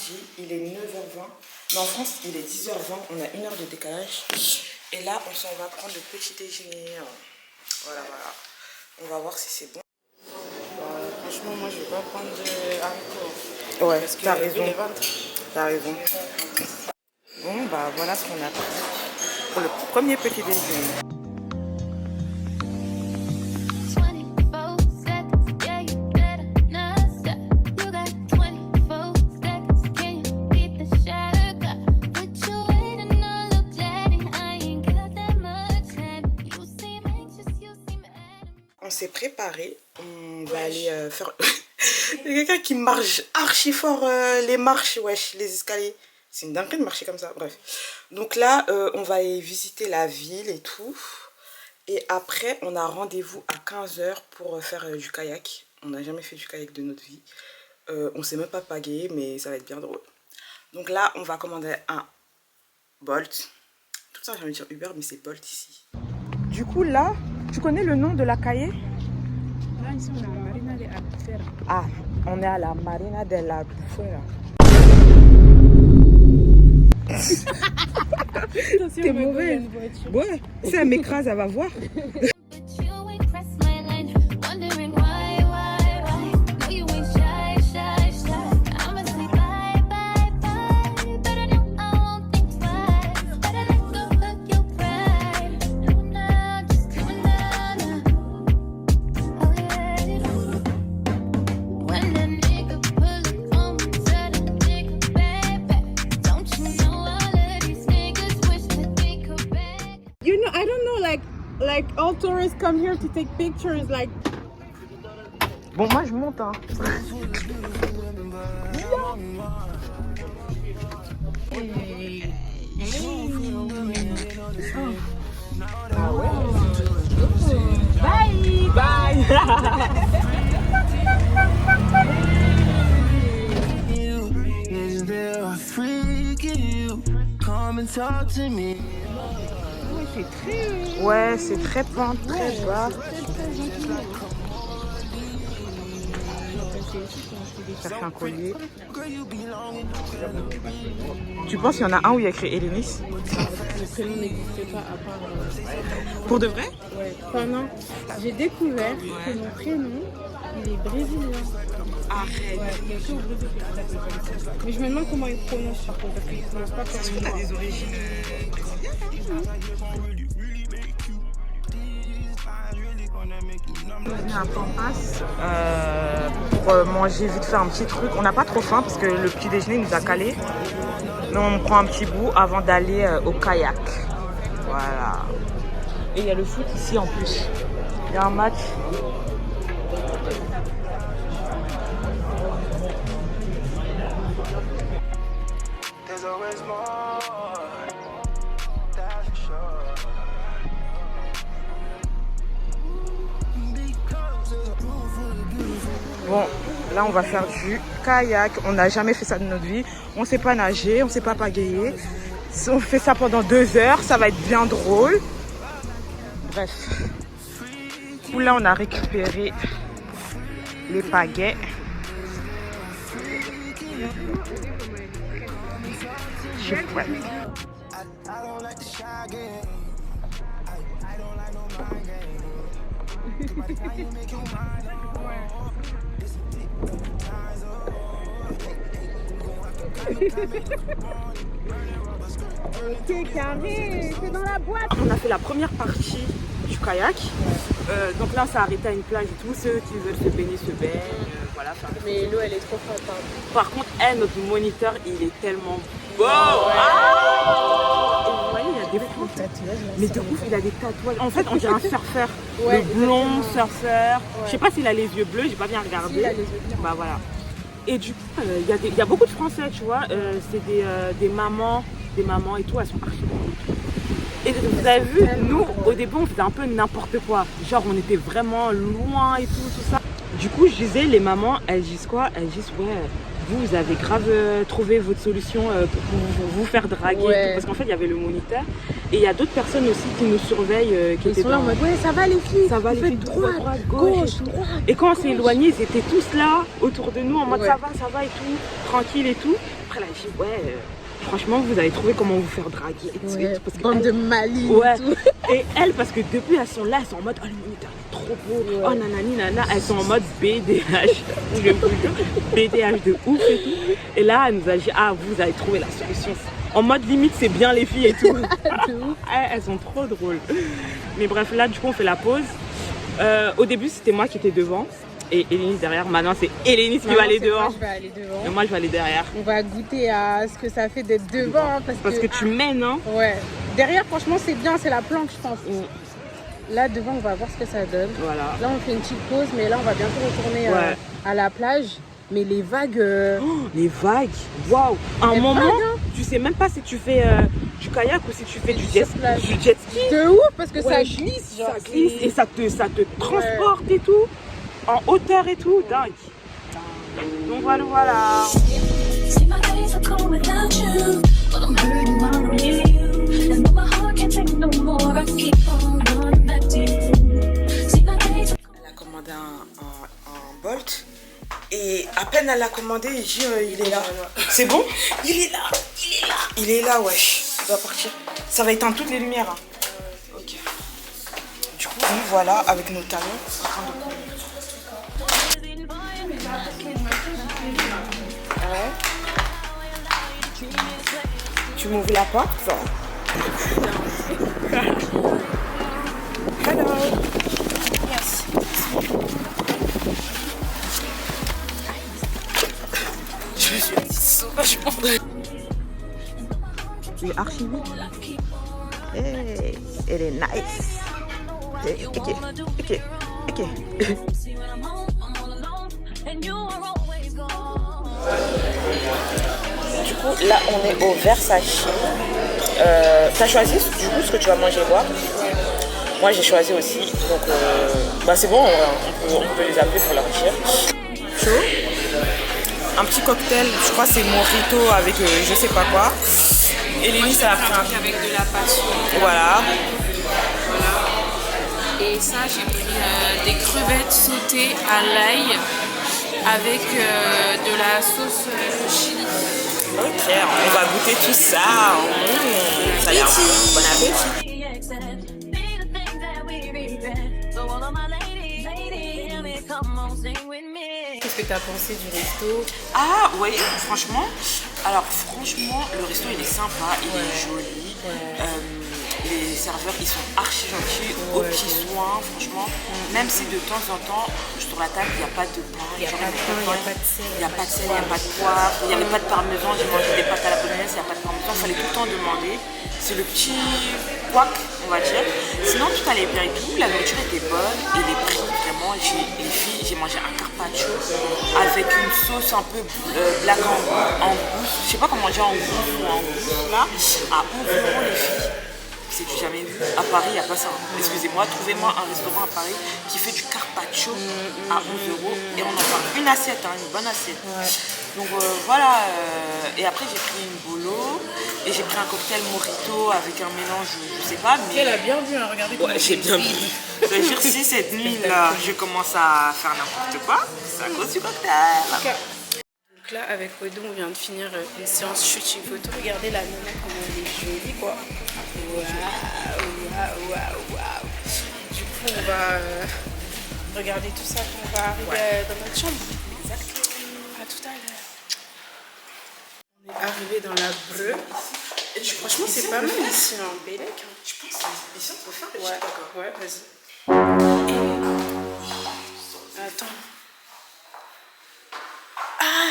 midi, il est 9h20. Mais en France, il est 10h20, on a 1 heure de décalage. Et là, on s'en va prendre le petit déjeuner. Voilà. On va voir si c'est bon. Franchement, moi, je vais pas prendre de haricots. Ouais, parce que t'as raison. T'as raison. Bon, bah voilà ce qu'on a pris pour le premier petit déjeuner. On s'est préparé, on va aller faire... Il y a quelqu'un qui marche archi fort les marches, wesh, les escaliers. C'est une dinguerie de marcher comme ça, bref. Donc là, on va aller visiter la ville et tout. Et après, on a rendez-vous à 15h pour faire du kayak. On n'a jamais fait du kayak de notre vie. On sait même pas pagayer, mais ça va être bien drôle. Donc là, on va commander un Bolt. Tout ça, j'ai envie de dire Uber, mais c'est Bolt ici. Du coup, là, tu connais le nom de la cahier? Là, ici, on est à la Marina de Albufera. Ah, on est à la Marina de Albufera. T'es mauvaise. Ouais, si elle m'écrase, elle va voir. You know, I don't know, like all tourists come here to take pictures, like. Bon, moi, je monte, hein. Ah ouais. Bye. Bye. Ouais, c'est très pente, très bas. Chercher un collier. Tu penses qu'il y en a un où il y a écrit Hélénis? Le prénom n'existe pas à part. Pour de vrai? Ouais. Enfin, non, j'ai découvert que mon prénom, il est brésilien. Arrête. Ouais, il y a que au Brésil qui s'appelle comme ça. Mais je me demande comment il prononce par contre, parce qu'il ne prononce pas comme T'as moi. des origines On est à Pampas pour manger vite fait un petit truc. On n'a pas trop faim parce que le petit déjeuner nous a calé. Mais on prend un petit bout avant d'aller au kayak. Voilà. Et il y a le foot ici en plus. Il y a un match. Bon, là on va faire du kayak. On n'a jamais fait ça de notre vie. On ne sait pas nager, on ne sait pas pagayer. Si on fait ça pendant 2 heures, ça va être bien drôle. Bref. Là on a récupéré les pagaies. Je suis prête. Ok, carré, c'est dans la boîte. On a fait la première partie du kayak. Donc là, on s'est arrêté à une plage et tout. Ceux qui veulent se baigner se baignent. Voilà, Mais l'eau, elle est trop froide. par contre, notre moniteur, il est tellement beau. Vous voyez, il y a des fous. Mais de ouf, il a des tatouages. En fait, on dirait un surfeur. Ouais, le blond exactement. surfeur. Ouais. Je sais pas s'il a les yeux bleus, j'ai pas bien regardé. Si, il a les yeux bleus. Bah voilà. Et du coup, il y a beaucoup de Français, tu vois. C'est des mamans et tout, elles sont archi bonnes. Et vous avez vu, nous, au début, on faisait un peu n'importe quoi. Genre, on était vraiment loin et tout ça. Du coup, je disais, les mamans, elles disent quoi? Elles disent, ouais, vous avez grave trouvé votre solution pour vous faire draguer. Ouais. Et tout. Parce qu'en fait, il y avait le moniteur. Et il y a d'autres personnes aussi qui nous surveillent. Qui Ils étaient sont là en mode, ouais, ça va les filles. ça va, vous les faites filles, droite, gauche. droite. Et quand on s'est éloigné, ils étaient tous là, autour de nous, en mode Ouais. ça va et tout, tranquille et tout. après, elle a dit, ouais, franchement, vous avez trouvé comment vous faire draguer. Ouais, parce que bande de Mali et tout. Et elles, parce que depuis, elles sont là, elles sont en mode, oh, le moniteur est trop beau. Ouais. Oh, nanani, nana. Elles sont en mode BDH. Je vous jure, BDH de ouf et tout. Et là, elle nous a dit, ah, vous avez trouvé la solution. En mode limite, c'est bien les filles et tout. Elles sont trop drôles. Mais bref, là, du coup, on fait la pause. Au début, c'était moi qui étais devant. Et Hélénis derrière. Maintenant, c'est Hélénis qui va aller devant. Moi, je vais aller devant. Et moi, je vais aller derrière. On va goûter à ce que ça fait d'être devant. Parce que tu mènes, hein. Ouais. Derrière, franchement, c'est bien. C'est la planque, je pense. Là, devant, on va voir ce que ça donne. Voilà. Là, on fait une petite pause. Mais là, on va bientôt retourner à la plage. Mais les vagues... les vagues. Waouh. À un moment, hein. tu sais même pas si tu fais du kayak ou si tu fais du jet ski. De ouf, parce que ça glisse. Genre, ça glisse et ça te transporte et tout. En hauteur et tout, dingue. Donc voilà. Elle a commandé un Bolt et à peine elle l'a commandé, il dit il est là. C'est bon? Il est là. Il est là, wesh. Il doit partir. Ça va éteindre toutes les lumières. Hein. Ok. Du coup, nous voilà avec nos talons en train de courir. Tu m'ouvres la porte? Hello. Yes. Je me suis dit sauvagement. Il est archi vite. Hey, elle est nice. Ok. Du coup, là, on est au Versace. T'as choisi du coup ce que tu vas manger et boire? Moi, j'ai choisi aussi. Donc, c'est bon, on peut les appeler pour leur dire. Chaud. Un petit cocktail, je crois que c'est mojito avec je sais pas quoi. Et Lénie, ça a pris un truc avec de la passion. Voilà. Et ça, j'ai pris des crevettes sautées à l'ail avec de la sauce chili. Ok, on va goûter tout ça. Ça a l'air bon appétit. Qu'est-ce que tu as pensé du resto? Ah ouais, franchement, le resto il est sympa, il est joli. Les serveurs ils sont archi gentils, aux petits soins, franchement. Même si de temps en temps, sur la table, il n'y a pas de pain, il n'y a pas de sel, il n'y a pas de poivre, il n'y avait pas de parmesan, j'ai mangé des pâtes à la bolognaise, il n'y a pas de parmesan, il fallait tout le temps demander. C'est le petit couac, on va dire. Sinon, tout allait bien et tout, la nourriture était bonne et les prix, vraiment, j'ai mangé un carpaccio avec une sauce un peu black en gousse, je sais pas comment dire en gousse ou en gousse là, à 11 € les filles. C'est du jamais vu. À Paris, il n'y a pas ça. Excusez-moi, trouvez-moi un restaurant à Paris qui fait du carpaccio à 11 € et on en parle une assiette, hein, une bonne assiette. Ouais. Donc voilà. Et après, j'ai pris une bolo et j'ai pris un cocktail mojito avec un mélange, je sais pas. Mais... Elle a bien vu, hein, regardez. Ouais, j'ai bien vu. C'est-à-dire si cette nuit là, je commence à faire n'importe quoi, c'est à cause du cocktail. Okay. Donc là, avec Odo, on vient de finir une séance shooting photo. Regardez la nana, comment elle est jolie, quoi. Waouh. Du coup, on va regarder tout ça quand on va arriver dans notre chambre. Exactement. À tout à l'heure. On est arrivé dans la Breu. Et franchement, c'est pas mal ici, en Bélec. Hein. Je pense que ici, on peut faire des choses, d'accord. Ouais, vas-y. Attends. Ah,